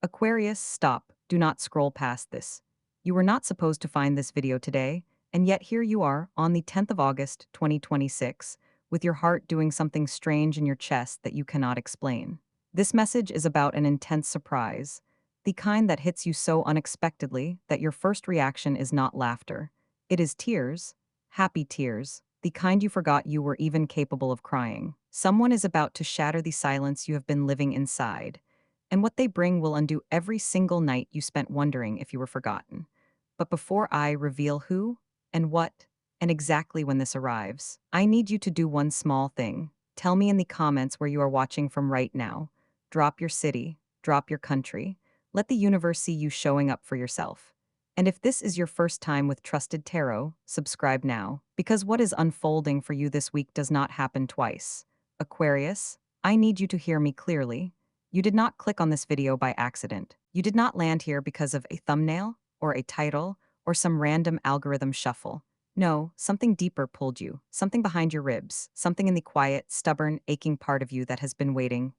Aquarius, stop. Do not scroll past this. You were not supposed to find this video today, and yet here you are on the 10th of August, 2026, with your heart doing something strange in your chest that you cannot explain. This message is about an intense surprise, the kind that hits you so unexpectedly that your first reaction is not laughter. It is tears, happy tears, the kind you forgot you were even capable of crying. Someone is about to shatter the silence you have been living inside, and what they bring will undo every single night you spent wondering if you were forgotten. But before I reveal who and what and exactly when this arrives, I need you to do one small thing. Tell me in the comments where you are watching from right now. Drop your city, drop your country. Let the universe see you showing up for yourself. And if this is your first time with Trusted Tarot, subscribe now, because what is unfolding for you this week does not happen twice. Aquarius, I need you to hear me clearly. You did not click on this video by accident. You did not land here because of a thumbnail, or a title, or some random algorithm shuffle. No, something deeper pulled you, something behind your ribs, something in the quiet, stubborn, aching part of you that has been waiting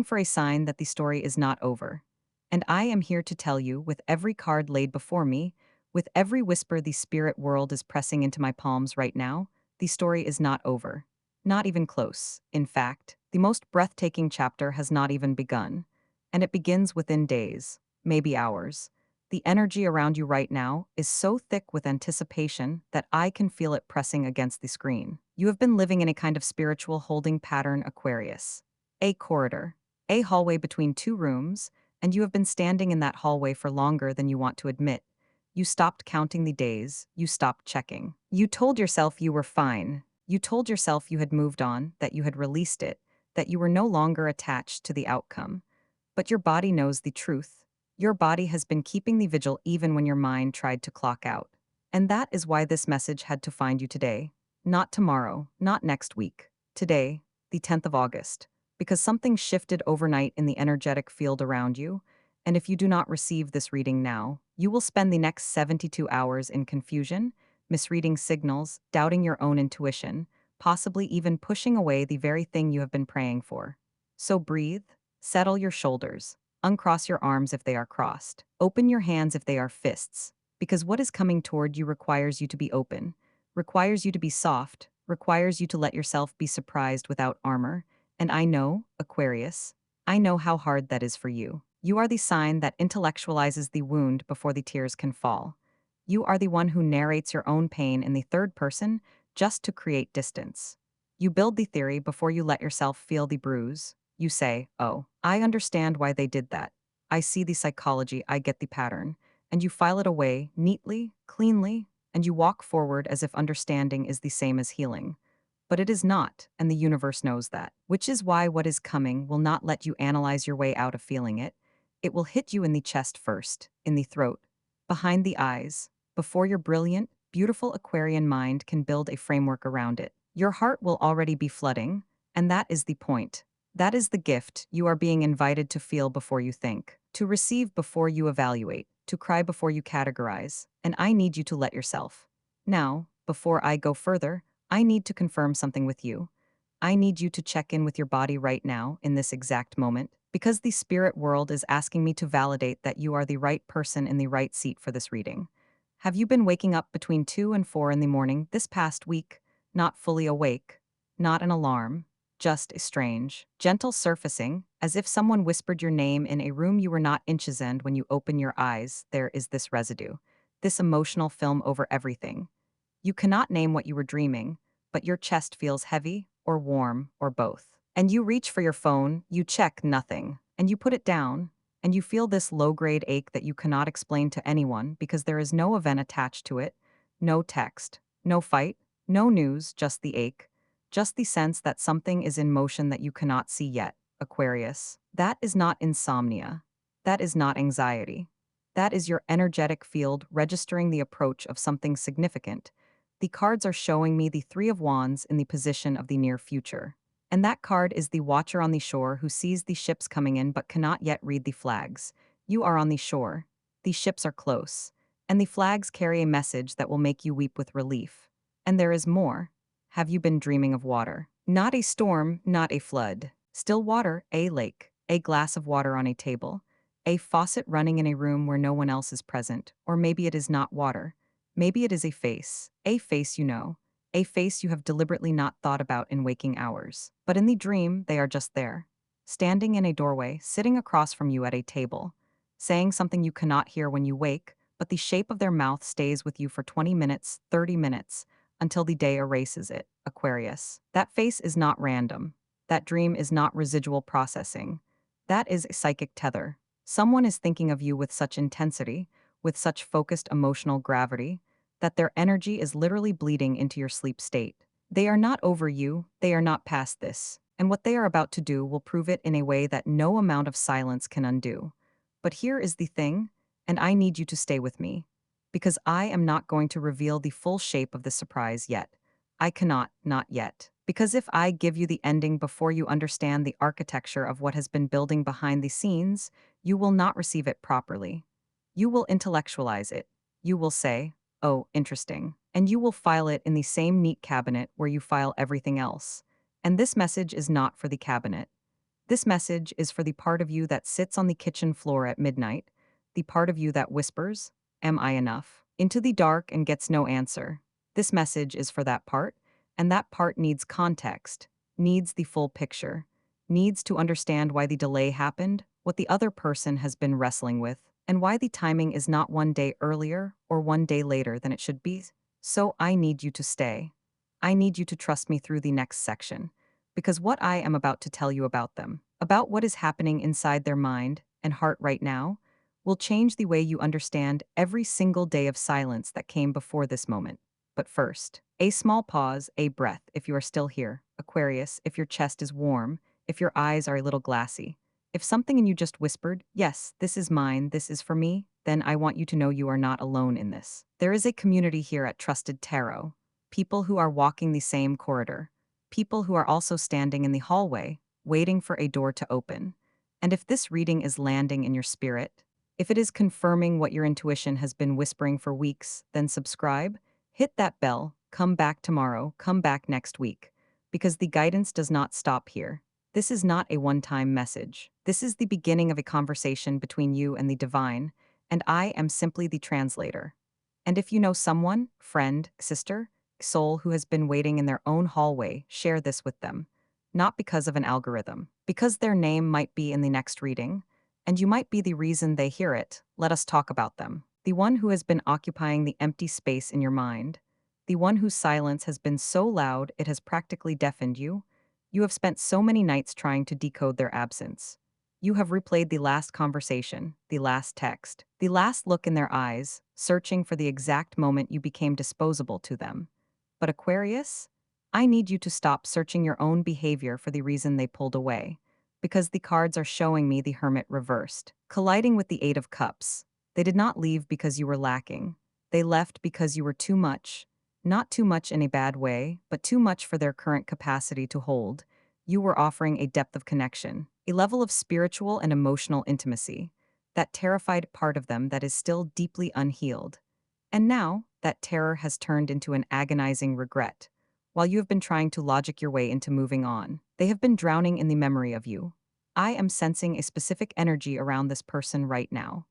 for a sign that the story is not over. And I am here to tell you, with every card laid before me, with every whisper the spirit world is pressing into my palms right now, the story is not over. Not even close. In fact, the most breathtaking chapter has not even begun. And it begins within days, maybe hours. The energy around you right now is so thick with anticipation that I can feel it pressing against the screen. You have been living in a kind of spiritual holding pattern, Aquarius. A corridor, a hallway between two rooms, and you have been standing in that hallway for longer than you want to admit. You stopped counting the days, you stopped checking. You told yourself you were fine. You told yourself you had moved on, that you had released it, that you were no longer attached to the outcome. But your body knows the truth. Your body has been keeping the vigil even when your mind tried to clock out. And that is why this message had to find you today. Not tomorrow, not next week. Today, the 10th of August. Because something shifted overnight in the energetic field around you, and if you do not receive this reading now, you will spend the next 72 hours in confusion, misreading signals, doubting your own intuition, possibly even pushing away the very thing you have been praying for. So breathe, settle your shoulders, uncross your arms if they are crossed, open your hands if they are fists, because what is coming toward you requires you to be open, requires you to be soft, requires you to let yourself be surprised without armor. And I know, Aquarius, I know how hard that is for you. You are the sign that intellectualizes the wound before the tears can fall. You are the one who narrates your own pain in the third person just to create distance. You build the theory before you let yourself feel the bruise. You say, oh, I understand why they did that. I see the psychology, I get the pattern. And you file it away neatly, cleanly, and you walk forward as if understanding is the same as healing. But it is not, and the universe knows that, which is why what is coming will not let you analyze your way out of feeling it. It will hit you in the chest first, in the throat, behind the eyes, before your brilliant, beautiful Aquarian mind can build a framework around it. Your heart will already be flooding, and that is the point. That is the gift you are being invited to feel before you think, to receive before you evaluate, to cry before you categorize, and I need you to let yourself. Now, before I go further, I need to confirm something with you. I need you to check in with your body right now, in this exact moment, because the spirit world is asking me to validate that you are the right person in the right seat for this reading. Have you been waking up between 2 and 4 in the morning this past week, not fully awake, not an alarm, just a strange, gentle surfacing, as if someone whispered your name in a room you were not inches in when you open your eyes? There is this residue, this emotional film over everything. You cannot name what you were dreaming, but your chest feels heavy, or warm, or both. And you reach for your phone, you check nothing, and you put it down, and you feel this low-grade ache that you cannot explain to anyone because there is no event attached to it, no text, no fight, no news, just the ache, just the sense that something is in motion that you cannot see yet, Aquarius. That is not insomnia. That is not anxiety. That is your energetic field registering the approach of something significant. The cards are showing me the Three of Wands in the position of the near future. And that card is the watcher on the shore who sees the ships coming in but cannot yet read the flags. You are on the shore. The ships are close. And the flags carry a message that will make you weep with relief. And there is more. Have you been dreaming of water? Not a storm, not a flood. Still water, a lake, a glass of water on a table. A faucet running in a room where no one else is present, or maybe it is not water. Maybe it is a face you know, a face you have deliberately not thought about in waking hours. But in the dream, they are just there, standing in a doorway, sitting across from you at a table, saying something you cannot hear when you wake, but the shape of their mouth stays with you for 20 minutes, 30 minutes, until the day erases it. Aquarius. That face is not random. That dream is not residual processing. That is a psychic tether. Someone is thinking of you with such intensity, with such focused emotional gravity, that their energy is literally bleeding into your sleep state. They are not over you, they are not past this, and what they are about to do will prove it in a way that no amount of silence can undo. But here is the thing, and I need you to stay with me, because I am not going to reveal the full shape of the surprise yet. I cannot, not yet. Because if I give you the ending before you understand the architecture of what has been building behind the scenes, you will not receive it properly. You will intellectualize it. You will say, oh, interesting. And you will file it in the same neat cabinet where you file everything else. And this message is not for the cabinet. This message is for the part of you that sits on the kitchen floor at midnight, the part of you that whispers, am I enough? Into the dark and gets no answer. This message is for that part, and that part needs context, needs the full picture, needs to understand why the delay happened, what the other person has been wrestling with, and why the timing is not one day earlier or one day later than it should be. So I need you to stay. I need you to trust me through the next section, because what I am about to tell you about them, about what is happening inside their mind and heart right now, will change the way you understand every single day of silence that came before this moment. But first, a small pause, a breath if you are still here. Aquarius, if your chest is warm, if your eyes are a little glassy. If something in you just whispered, yes, this is mine, this is for me, then I want you to know you are not alone in this. There is a community here at Trusted Tarot. People who are walking the same corridor. People who are also standing in the hallway, waiting for a door to open. And if this reading is landing in your spirit, if it is confirming what your intuition has been whispering for weeks, then subscribe, hit that bell, come back tomorrow, come back next week. Because the guidance does not stop here. This is not a one-time message. This is the beginning of a conversation between you and the divine, and I am simply the translator. And if you know someone, friend, sister, soul who has been waiting in their own hallway, share this with them. Not because of an algorithm, because their name might be in the next reading, and you might be the reason they hear it. Let us talk about them. The one who has been occupying the empty space in your mind. The one whose silence has been so loud it has practically deafened you. You have spent so many nights trying to decode their absence. You have replayed the last conversation, the last text, the last look in their eyes, searching for the exact moment you became disposable to them. But Aquarius, I need you to stop searching your own behavior for the reason they pulled away, because the cards are showing me the Hermit reversed, colliding with the Eight of Cups. They did not leave because you were lacking. They left because you were too much. Not too much in a bad way, but too much for their current capacity to hold. You were offering a depth of connection, a level of spiritual and emotional intimacy, that terrified part of them that is still deeply unhealed. And now, that terror has turned into an agonizing regret. While you have been trying to logic your way into moving on, they have been drowning in the memory of you. I am sensing a specific energy around this person right now,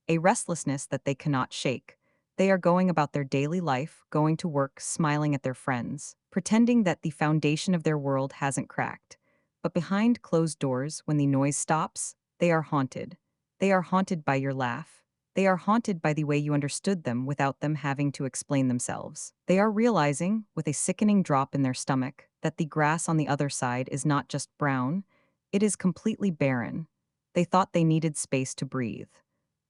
a restlessness that they cannot shake. They are going about their daily life, going to work, smiling at their friends, pretending that the foundation of their world hasn't cracked. But behind closed doors, when the noise stops, they are haunted. They are haunted by your laugh. They are haunted by the way you understood them without them having to explain themselves. They are realizing, with a sickening drop in their stomach, that the grass on the other side is not just brown, it is completely barren. They thought they needed space to breathe.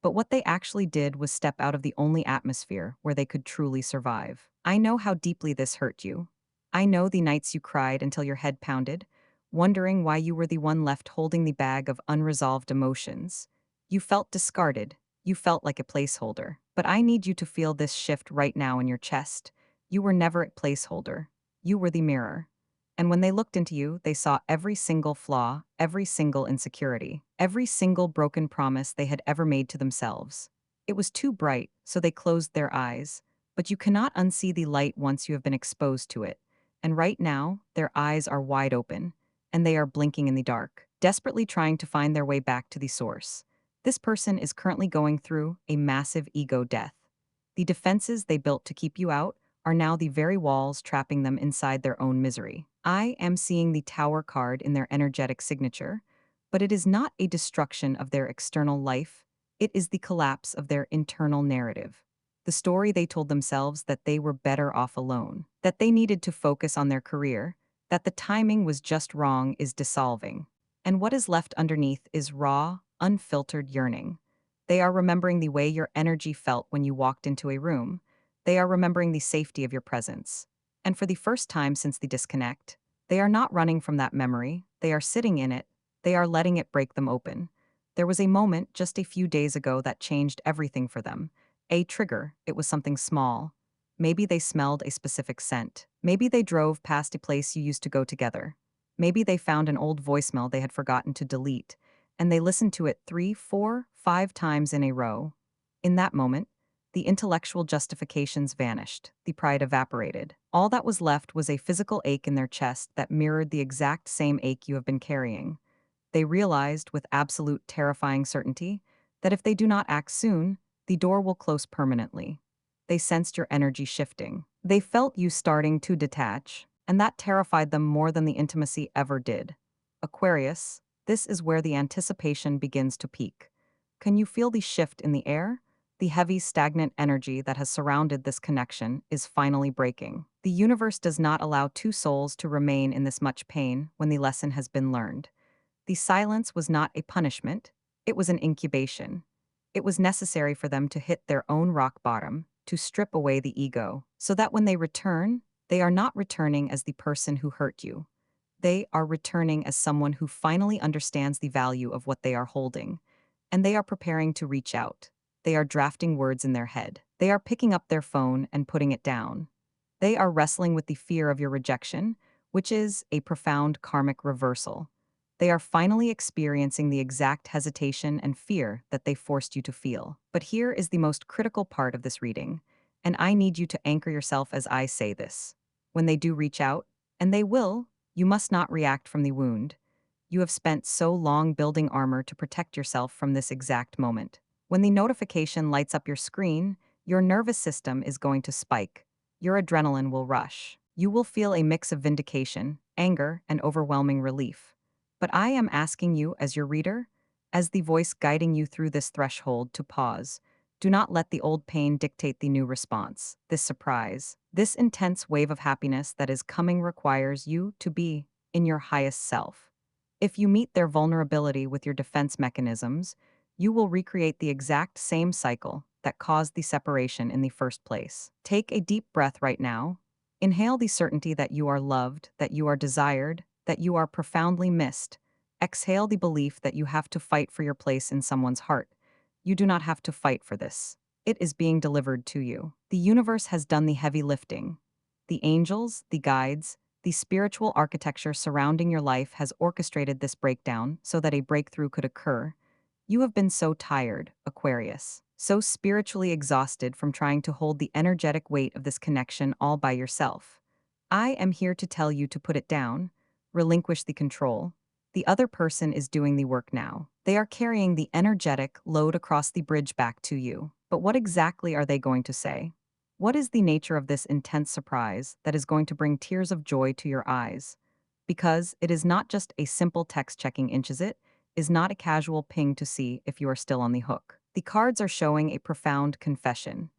But what they actually did was step out of the only atmosphere where they could truly survive. I know how deeply this hurt you. I know the nights you cried until your head pounded, wondering why you were the one left holding the bag of unresolved emotions. You felt discarded. You felt like a placeholder. But I need you to feel this shift right now in your chest. You were never a placeholder. You were the mirror. And when they looked into you, they saw every single flaw, every single insecurity, every single broken promise they had ever made to themselves. It was too bright, so they closed their eyes. But you cannot unsee the light once you have been exposed to it. And right now, their eyes are wide open, and they are blinking in the dark, desperately trying to find their way back to the source. This person is currently going through a massive ego death. The defenses they built to keep you out are now the very walls trapping them inside their own misery. I am seeing the Tower card in their energetic signature, but it is not a destruction of their external life, it is the collapse of their internal narrative. The story they told themselves that they were better off alone, that they needed to focus on their career, that the timing was just wrong is dissolving. And what is left underneath is raw, unfiltered yearning. They are remembering the way your energy felt when you walked into a room. They are remembering the safety of your presence. And for the first time since the disconnect, they are not running from that memory, they are sitting in it, they are letting it break them open. There was a moment just a few days ago that changed everything for them. A trigger, it was something small. Maybe they smelled a specific scent. Maybe they drove past a place you used to go together. Maybe they found an old voicemail they had forgotten to delete, and they listened to it 3, 4, 5 times in a row. In that moment, the intellectual justifications vanished, the pride evaporated. All that was left was a physical ache in their chest that mirrored the exact same ache you have been carrying. They realized with absolute terrifying certainty that if they do not act soon, the door will close permanently. They sensed your energy shifting. They felt you starting to detach, and that terrified them more than the intimacy ever did. Aquarius, this is where the anticipation begins to peak. Can you feel the shift in the air? The heavy, stagnant energy that has surrounded this connection is finally breaking. The universe does not allow two souls to remain in this much pain when the lesson has been learned. The silence was not a punishment, it was an incubation. It was necessary for them to hit their own rock bottom, to strip away the ego, so that when they return, they are not returning as the person who hurt you. They are returning as someone who finally understands the value of what they are holding, and they are preparing to reach out. They are drafting words in their head. They are picking up their phone and putting it down. They are wrestling with the fear of your rejection, which is a profound karmic reversal. They are finally experiencing the exact hesitation and fear that they forced you to feel. But here is the most critical part of this reading, and I need you to anchor yourself as I say this. When they do reach out, and they will, you must not react from the wound. You have spent so long building armor to protect yourself from this exact moment. When the notification lights up your screen, your nervous system is going to spike. Your adrenaline will rush. You will feel a mix of vindication, anger, and overwhelming relief. But I am asking you, as your reader, as the voice guiding you through this threshold, to pause. Do not let the old pain dictate the new response. This surprise, this intense wave of happiness that is coming requires you to be in your highest self. If you meet their vulnerability with your defense mechanisms, you will recreate the exact same cycle that caused the separation in the first place. Take a deep breath right now. Inhale the certainty that you are loved, that you are desired, that you are profoundly missed. Exhale the belief that you have to fight for your place in someone's heart. You do not have to fight for this. It is being delivered to you. The universe has done the heavy lifting. The angels, the guides, the spiritual architecture surrounding your life has orchestrated this breakdown so that a breakthrough could occur. You have been so tired, Aquarius, so spiritually exhausted from trying to hold the energetic weight of this connection all by yourself. I am here to tell you to put it down, relinquish the control. The other person is doing the work now. They are carrying the energetic load across the bridge back to you. But what exactly are they going to say? What is the nature of this intense surprise that is going to bring tears of joy to your eyes? Because it is not just a simple text checking inches, it is not a casual ping to see if you are still on the hook. The cards are showing a profound confession,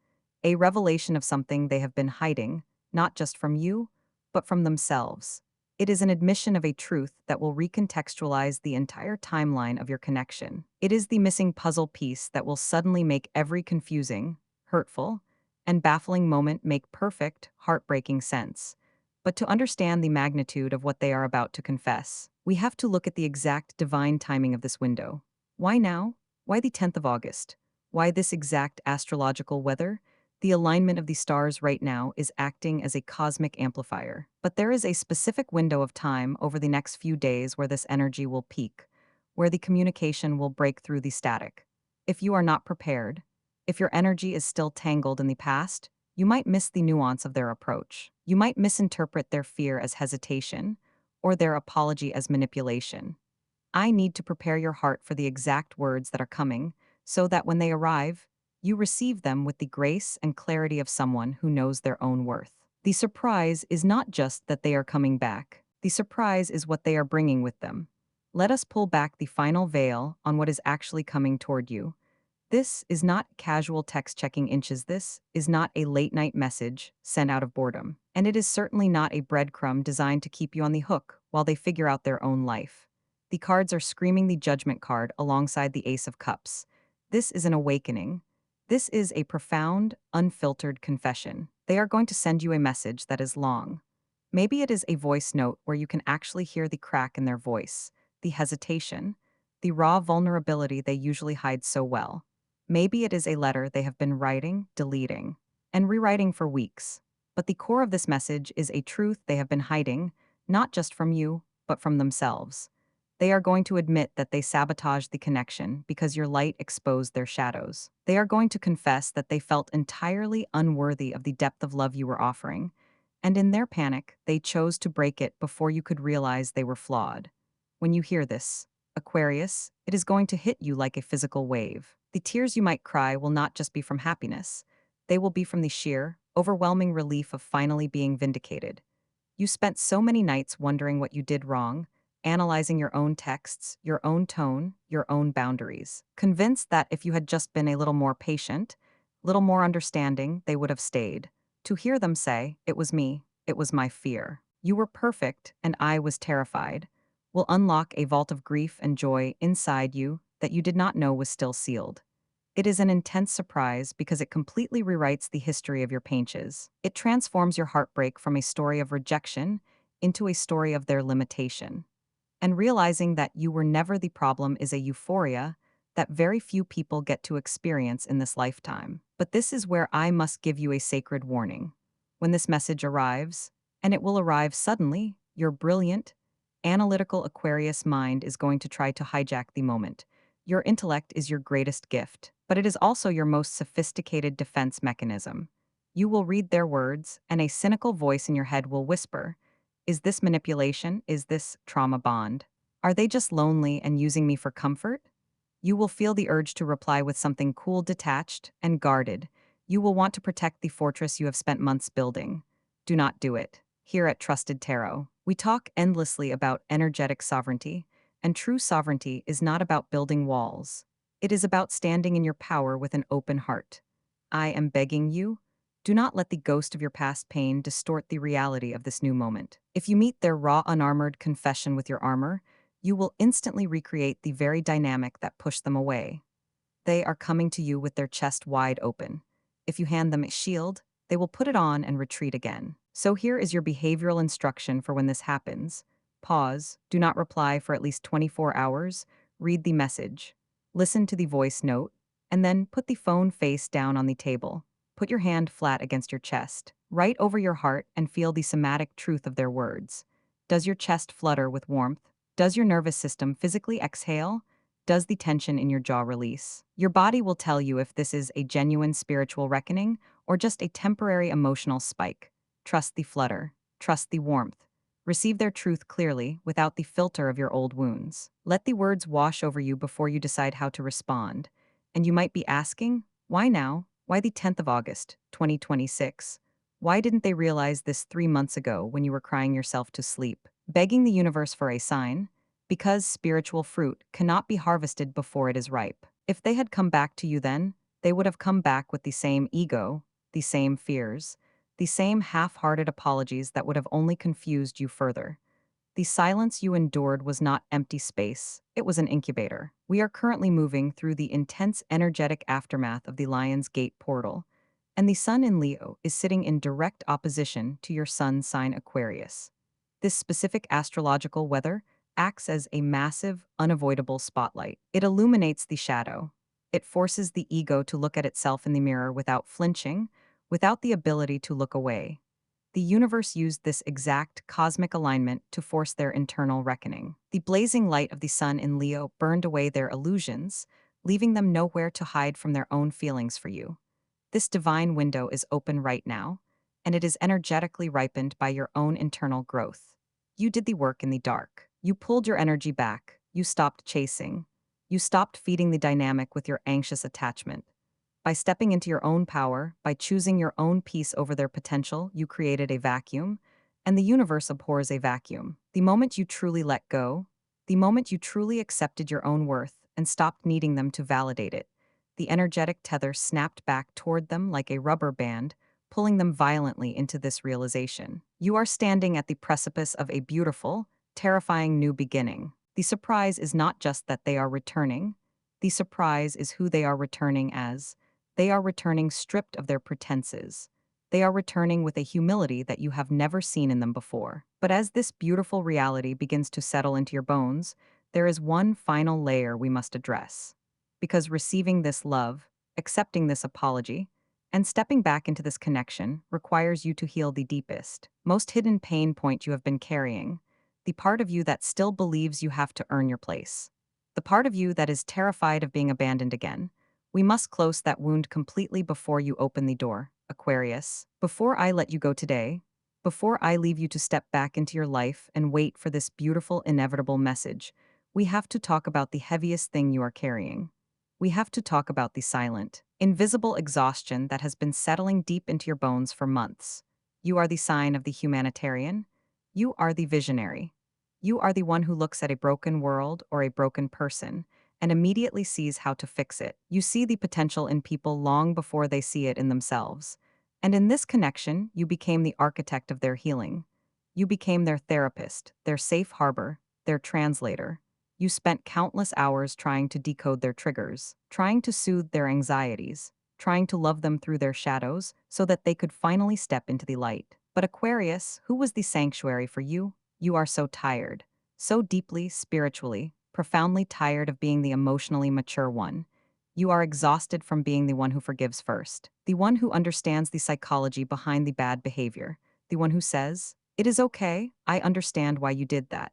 a revelation of something they have been hiding, not just from you, but from themselves. It is an admission of a truth that will recontextualize the entire timeline of your connection. It is the missing puzzle piece that will suddenly make every confusing, hurtful, and baffling moment make perfect, heartbreaking sense. But to understand the magnitude of what they are about to confess, we have to look at the exact divine timing of this window. Why now? Why the 10th of August? Why this exact astrological weather? The alignment of the stars right now is acting as a cosmic amplifier. But there is a specific window of time over the next few days where this energy will peak, where the communication will break through the static. If you are not prepared, if your energy is still tangled in the past, you might miss the nuance of their approach. You might misinterpret their fear as hesitation or their apology as manipulation. I need to prepare your heart for the exact words that are coming, so that when they arrive, you receive them with the grace and clarity of someone who knows their own worth. The surprise is not just that they are coming back. The surprise is what they are bringing with them. Let us pull back the final veil on what is actually coming toward you. This is not casual text checking inches. This is not a late night message sent out of boredom. And it is certainly not a breadcrumb designed to keep you on the hook while they figure out their own life. The cards are screaming the Judgment card alongside the Ace of Cups. This is an awakening. This is a profound, unfiltered confession. They are going to send you a message that is long. Maybe it is a voice note where you can actually hear the crack in their voice, the hesitation, the raw vulnerability they usually hide so well. Maybe it is a letter they have been writing, deleting, and rewriting for weeks. But the core of this message is a truth they have been hiding, not just from you, but from themselves. They are going to admit that they sabotaged the connection because your light exposed their shadows. They are going to confess that they felt entirely unworthy of the depth of love you were offering, and in their panic, they chose to break it before you could realize they were flawed. When you hear this, Aquarius, it is going to hit you like a physical wave. The tears you might cry will not just be from happiness. They will be from the sheer, overwhelming relief of finally being vindicated. You spent so many nights wondering what you did wrong, analyzing your own texts, your own tone, your own boundaries, convinced that if you had just been a little more patient, little more understanding, they would have stayed. To hear them say, "It was me, it was my fear. You were perfect, and I was terrified," will unlock a vault of grief and joy inside you that you did not know was still sealed. It is an intense surprise because it completely rewrites the history of your painches. It transforms your heartbreak from a story of rejection into a story of their limitation. And realizing that you were never the problem is a euphoria that very few people get to experience in this lifetime. But this is where I must give you a sacred warning. When this message arrives, and it will arrive suddenly, your brilliant, analytical Aquarius mind is going to try to hijack the moment. Your intellect is your greatest gift, but it is also your most sophisticated defense mechanism. You will read their words, and a cynical voice in your head will whisper, "Is this manipulation? Is this trauma bond? Are they just lonely and using me for comfort?" You will feel the urge to reply with something cool, detached, and guarded. You will want to protect the fortress you have spent months building. Do not do it. Here at Trusted Tarot, we talk endlessly about energetic sovereignty, and true sovereignty is not about building walls. It is about standing in your power with an open heart. I am begging you, do not let the ghost of your past pain distort the reality of this new moment. If you meet their raw, unarmored confession with your armor, you will instantly recreate the very dynamic that pushed them away. They are coming to you with their chest wide open. If you hand them a shield, they will put it on and retreat again. So here is your behavioral instruction for when this happens. Pause, do not reply for at least 24 hours, read the message, listen to the voice note, and then put the phone face down on the table. Put your hand flat against your chest, right over your heart, and feel the somatic truth of their words. Does your chest flutter with warmth? Does your nervous system physically exhale? Does the tension in your jaw release? Your body will tell you if this is a genuine spiritual reckoning or just a temporary emotional spike. Trust the flutter. Trust the warmth. Receive their truth clearly without the filter of your old wounds. Let the words wash over you before you decide how to respond. And you might be asking, why now? Why the 10th of August, 2026? Why didn't they realize this 3 months ago when you were crying yourself to sleep? Begging the universe for a sign? Because spiritual fruit cannot be harvested before it is ripe. If they had come back to you then, they would have come back with the same ego, the same fears, the same half-hearted apologies that would have only confused you further. The silence you endured was not empty space, it was an incubator. We are currently moving through the intense energetic aftermath of the Lion's Gate portal, and the Sun in Leo is sitting in direct opposition to your Sun sign Aquarius. This specific astrological weather acts as a massive, unavoidable spotlight. It illuminates the shadow. It forces the ego to look at itself in the mirror without flinching, without the ability to look away. The universe used this exact cosmic alignment to force their internal reckoning. The blazing light of the sun in Leo burned away their illusions, leaving them nowhere to hide from their own feelings for you. This divine window is open right now, and it is energetically ripened by your own internal growth. You did the work in the dark. You pulled your energy back. You stopped chasing. You stopped feeding the dynamic with your anxious attachment. By stepping into your own power, by choosing your own peace over their potential, you created a vacuum, and the universe abhors a vacuum. The moment you truly let go, the moment you truly accepted your own worth and stopped needing them to validate it, the energetic tether snapped back toward them like a rubber band, pulling them violently into this realization. You are standing at the precipice of a beautiful, terrifying new beginning. The surprise is not just that they are returning, the surprise is who they are returning as. They are returning stripped of their pretenses. They are returning with a humility that you have never seen in them before. But as this beautiful reality begins to settle into your bones, there is one final layer we must address. Because receiving this love, accepting this apology, and stepping back into this connection requires you to heal the deepest, most hidden pain point you have been carrying, the part of you that still believes you have to earn your place, the part of you that is terrified of being abandoned again. We must close that wound completely before you open the door, Aquarius. Before I let you go today, before I leave you to step back into your life and wait for this beautiful, inevitable message, we have to talk about the heaviest thing you are carrying. We have to talk about the silent, invisible exhaustion that has been settling deep into your bones for months. You are the sign of the humanitarian. You are the visionary. You are the one who looks at a broken world or a broken person and immediately sees how to fix it. You see the potential in people long before they see it in themselves. And in this connection, you became the architect of their healing. You became their therapist, their safe harbor, their translator. You spent countless hours trying to decode their triggers, trying to soothe their anxieties, trying to love them through their shadows so that they could finally step into the light. But Aquarius, who was the sanctuary for you? You are so tired, so deeply, spiritually, profoundly tired of being the emotionally mature one. You are exhausted from being the one who forgives first, the one who understands the psychology behind the bad behavior, the one who says, "It is okay, I understand why you did that."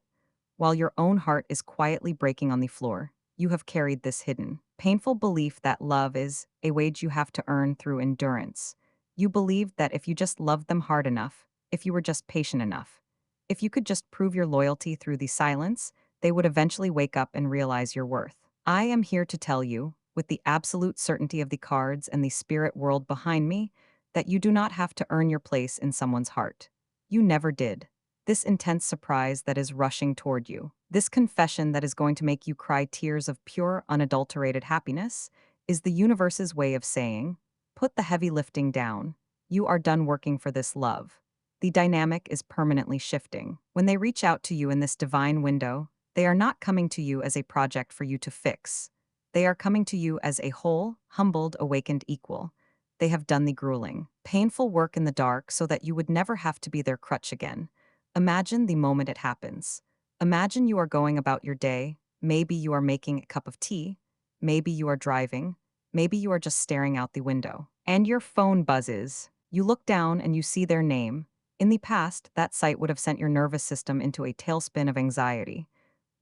While your own heart is quietly breaking on the floor, you have carried this hidden, painful belief that love is a wage you have to earn through endurance. You believed that if you just loved them hard enough, if you were just patient enough, if you could just prove your loyalty through the silence, they would eventually wake up and realize your worth. I am here to tell you, with the absolute certainty of the cards and the spirit world behind me, that you do not have to earn your place in someone's heart. You never did. This intense surprise that is rushing toward you, this confession that is going to make you cry tears of pure, unadulterated happiness, is the universe's way of saying, put the heavy lifting down. You are done working for this love. The dynamic is permanently shifting. When they reach out to you in this divine window, they are not coming to you as a project for you to fix. They are coming to you as a whole, humbled, awakened equal. They have done the grueling, painful work in the dark so that you would never have to be their crutch again. Imagine the moment it happens. Imagine you are going about your day. Maybe you are making a cup of tea. Maybe you are driving. Maybe you are just staring out the window. And your phone buzzes. You look down and you see their name. In the past, that sight would have sent your nervous system into a tailspin of anxiety.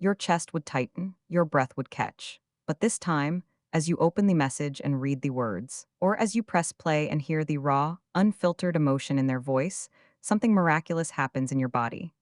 Your chest would tighten, your breath would catch. But this time, as you open the message and read the words, or as you press play and hear the raw, unfiltered emotion in their voice, something miraculous happens in your body.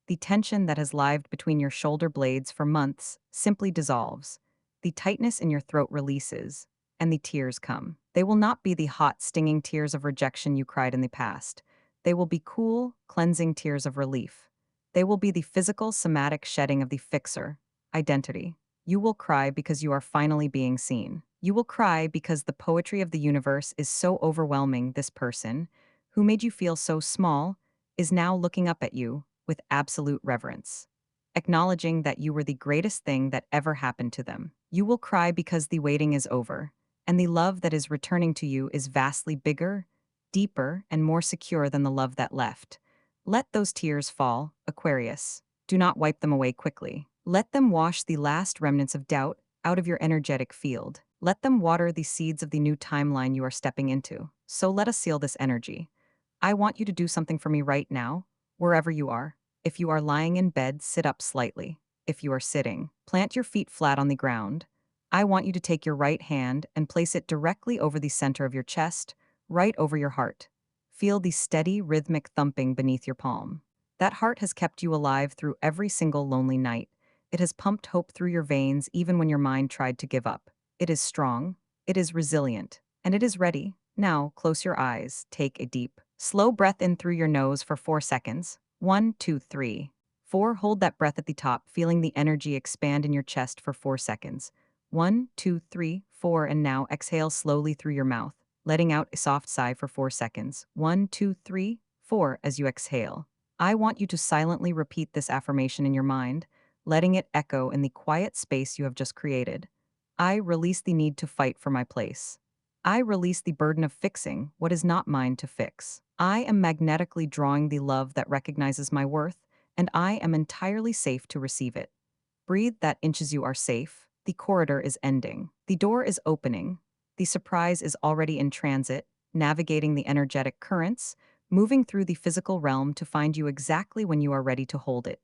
The tension that has lived between your shoulder blades for months simply dissolves. The tightness in your throat releases, and the tears come. They will not be the hot, stinging tears of rejection you cried in the past. They will be cool, cleansing tears of relief. They will be the physical, somatic shedding of the fixer, identity. You will cry because you are finally being seen. You will cry because the poetry of the universe is so overwhelming. This person, who made you feel so small, is now looking up at you with absolute reverence, acknowledging that you were the greatest thing that ever happened to them. You will cry because the waiting is over, and the love that is returning to you is vastly bigger, deeper, and more secure than the love that left. Let those tears fall, Aquarius. Do not wipe them away quickly. Let them wash the last remnants of doubt out of your energetic field. Let them water the seeds of the new timeline you are stepping into. So let us seal this energy. I want you to do something for me right now, wherever you are. If you are lying in bed, sit up slightly. If you are sitting, plant your feet flat on the ground. I want you to take your right hand and place it directly over the center of your chest, right over your heart. Feel the steady, rhythmic thumping beneath your palm. That heart has kept you alive through every single lonely night, It has pumped hope through your veins even when your mind tried to give up. It is strong, it is resilient, and it is ready. Now, close your eyes, take a deep, slow breath in through your nose for 4 seconds. 1, 2, 3. 4. Hold that breath at the top, feeling the energy expand in your chest for 4 seconds. 1, 2, 3, 4. And now exhale slowly through your mouth, letting out a soft sigh for 4 seconds. 1, 2, 3, 4. As you exhale, I want you to silently repeat this affirmation in your mind, letting it echo in the quiet space you have just created. I release the need to fight for my place. I release the burden of fixing what is not mine to fix. I am magnetically drawing the love that recognizes my worth, and I am entirely safe to receive it. Breathe that inches you are safe. The corridor is ending. The door is opening. The surprise is already in transit, navigating the energetic currents, moving through the physical realm to find you exactly when you are ready to hold it.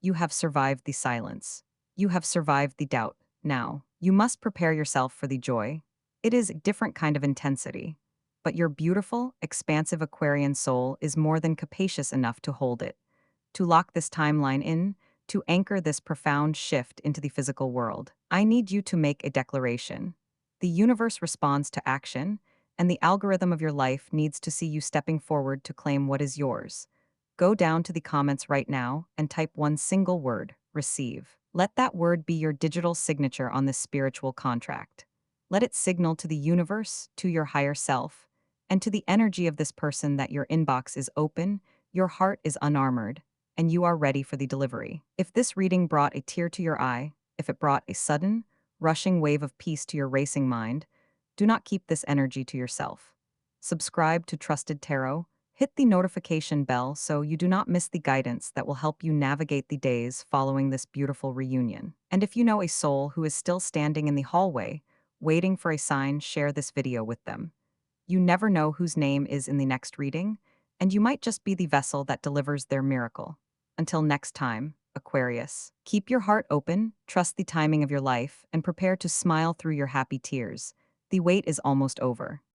You have survived the silence. You have survived the doubt. Now, you must prepare yourself for the joy. It is a different kind of intensity, but your beautiful, expansive Aquarian soul is more than capacious enough to hold it. To lock this timeline in, to anchor this profound shift into the physical world, I need you to make a declaration. The universe responds to action, and the algorithm of your life needs to see you stepping forward to claim what is yours. Go down to the comments right now and type one single word: receive. Let that word be your digital signature on this spiritual contract. Let it signal to the universe, to your higher self, and to the energy of this person that your inbox is open, your heart is unarmored, and you are ready for the delivery. If this reading brought a tear to your eye, if it brought a sudden, rushing wave of peace to your racing mind, do not keep this energy to yourself. Subscribe to Trusted Tarot, hit the notification bell so you do not miss the guidance that will help you navigate the days following this beautiful reunion. And if you know a soul who is still standing in the hallway, waiting for a sign, share this video with them. You never know whose name is in the next reading, and you might just be the vessel that delivers their miracle. Until next time, Aquarius, keep your heart open, trust the timing of your life, and prepare to smile through your happy tears. The wait is almost over.